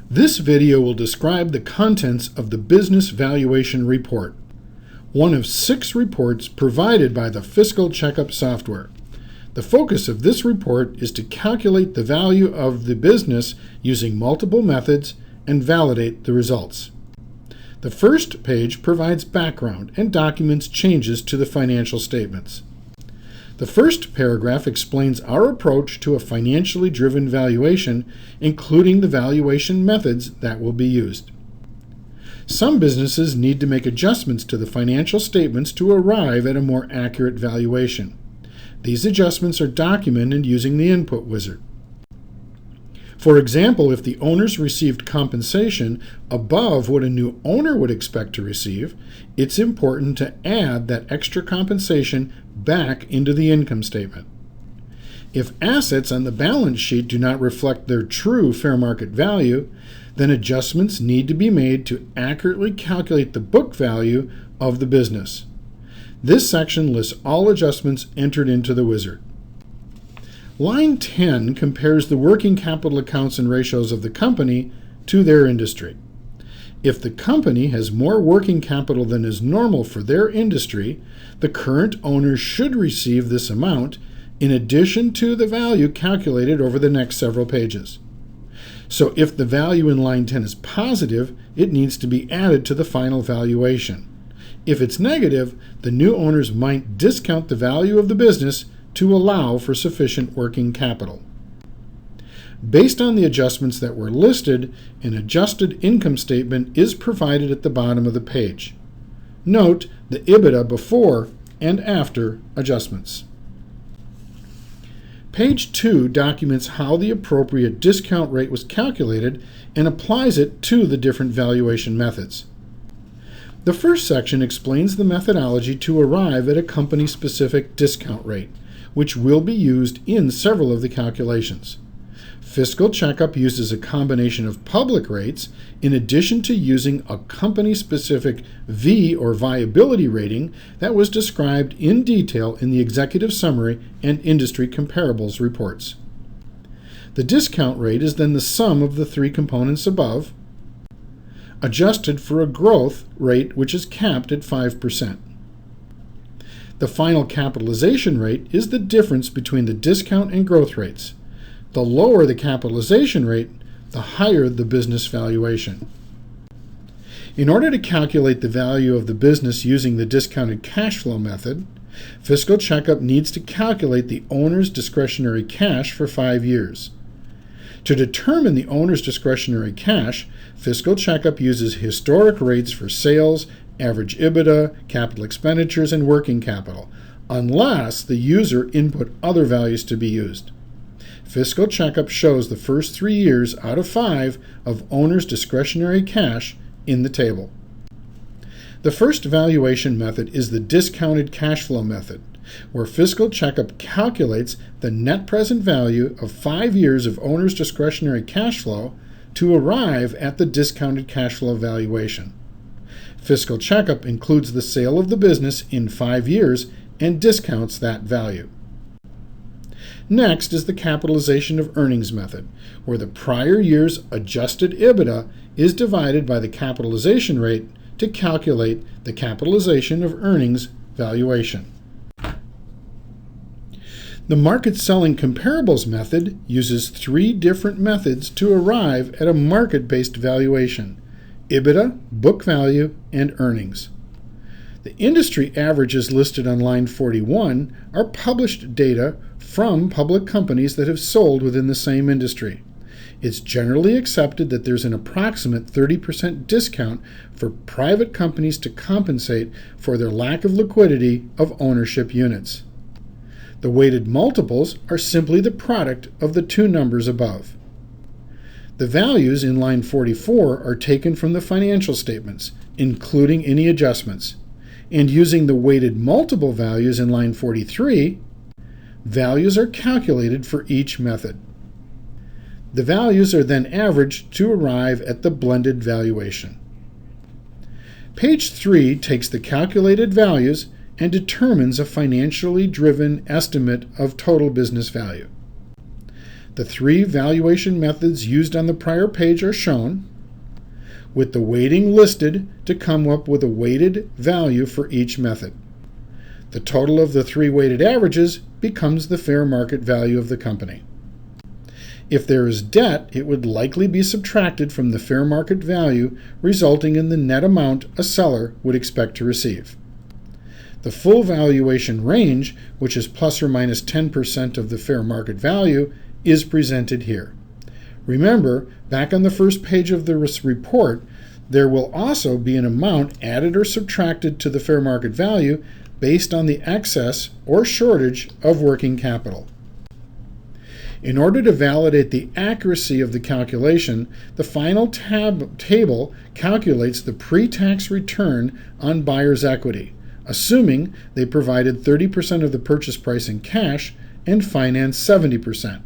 This video will describe the contents of the Business Valuation Report, one of 6 reports provided by the Fiscal Checkup software. The focus of this report is to calculate the value of the business using multiple methods and validate the results. The first page provides background and documents changes to the financial statements. The first paragraph explains our approach to a financially driven valuation, including the valuation methods that will be used. Some businesses need to make adjustments to the financial statements to arrive at a more accurate valuation. These adjustments are documented using the input wizard. For example, if the owners received compensation above what a new owner would expect to receive, it's important to add that extra compensation back into the income statement. If assets on the balance sheet do not reflect their true fair market value, then adjustments need to be made to accurately calculate the book value of the business. This section lists all adjustments entered into the wizard. Line 10 compares the working capital accounts and ratios of the company to their industry. If the company has more working capital than is normal for their industry, the current owners should receive this amount in addition to the value calculated over the next several pages. So if the value in line 10 is positive, it needs to be added to the final valuation. If it's negative, the new owners might discount the value of the business to allow for sufficient working capital. Based on the adjustments that were listed, an adjusted income statement is provided at the bottom of the page. Note the EBITDA before and after adjustments. Page 2 documents how the appropriate discount rate was calculated and applies it to the different valuation methods. The first section explains the methodology to arrive at a company-specific discount rate, which will be used in several of the calculations. Fiscal Checkup uses a combination of public rates in addition to using a company-specific V or viability rating that was described in detail in the executive summary and industry comparables reports. The discount rate is then the sum of the 3 components above, adjusted for a growth rate which is capped at 5%. The final capitalization rate is the difference between the discount and growth rates. The lower the capitalization rate, the higher the business valuation. In order to calculate the value of the business using the discounted cash flow method, Fiscal Checkup needs to calculate the owner's discretionary cash for 5 years. To determine the owner's discretionary cash, Fiscal Checkup uses historic rates for sales, average EBITDA, capital expenditures, and working capital, unless the user input other values to be used. Fiscal Checkup shows the first 3 years out of 5 of owner's discretionary cash in the table. The first valuation method is the discounted cash flow method, where Fiscal Checkup calculates the net present value of 5 years of owner's discretionary cash flow to arrive at the discounted cash flow valuation. Fiscal Checkup includes the sale of the business in 5 years and discounts that value. Next is the capitalization of earnings method, where the prior year's adjusted EBITDA is divided by the capitalization rate to calculate the capitalization of earnings valuation. The market selling comparables method uses 3 different methods to arrive at a market-based valuation: EBITDA, book value, and earnings. The industry averages listed on line 41 are published data from public companies that have sold within the same industry. It's generally accepted that there's an approximate 30% discount for private companies to compensate for their lack of liquidity of ownership units. The weighted multiples are simply the product of the 2 numbers above. The values in line 44 are taken from the financial statements, including any adjustments, and using the weighted multiple values in line 43, values are calculated for each method. The values are then averaged to arrive at the blended valuation. Page 3 takes the calculated values and determines a financially driven estimate of total business value. The 3 valuation methods used on the prior page are shown, with the weighting listed to come up with a weighted value for each method. The total of the 3 weighted averages becomes the fair market value of the company. If there is debt, it would likely be subtracted from the fair market value, resulting in the net amount a seller would expect to receive. The full valuation range, which is plus or minus 10% of the fair market value, is presented here. Remember, back on the first page of the report, there will also be an amount added or subtracted to the fair market value based on the excess or shortage of working capital. In order to validate the accuracy of the calculation, the final table calculates the pre-tax return on buyer's equity, assuming they provided 30% of the purchase price in cash and financed 70%.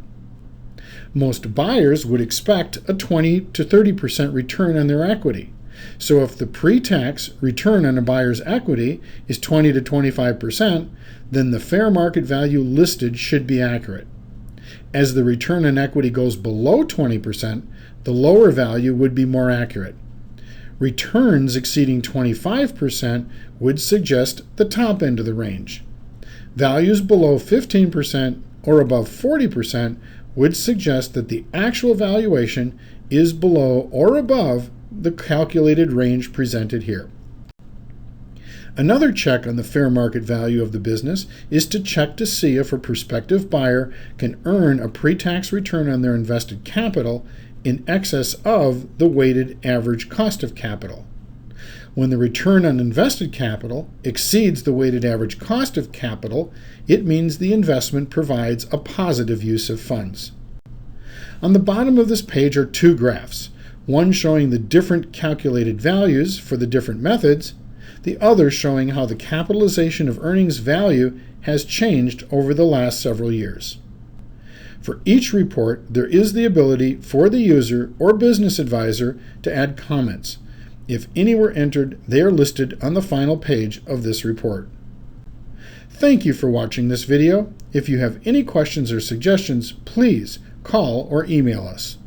Most buyers would expect a 20 to 30% return on their equity. So if the pre-tax return on a buyer's equity is 20 to 25%, then the fair market value listed should be accurate. As the return on equity goes below 20%, the lower value would be more accurate. Returns exceeding 25% would suggest the top end of the range. Values below 15% or above 40% would suggest that the actual valuation is below or above the calculated range presented here. Another check on the fair market value of the business is to check to see if a prospective buyer can earn a pre-tax return on their invested capital in excess of the weighted average cost of capital. When the return on invested capital exceeds the weighted average cost of capital, it means the investment provides a positive use of funds. On the bottom of this page are 2 graphs, one showing the different calculated values for the different methods, the other showing how the capitalization of earnings value has changed over the last several years. For each report, there is the ability for the user or business advisor to add comments. If any were entered, they are listed on the final page of this report. Thank you for watching this video. If you have any questions or suggestions, please call or email us.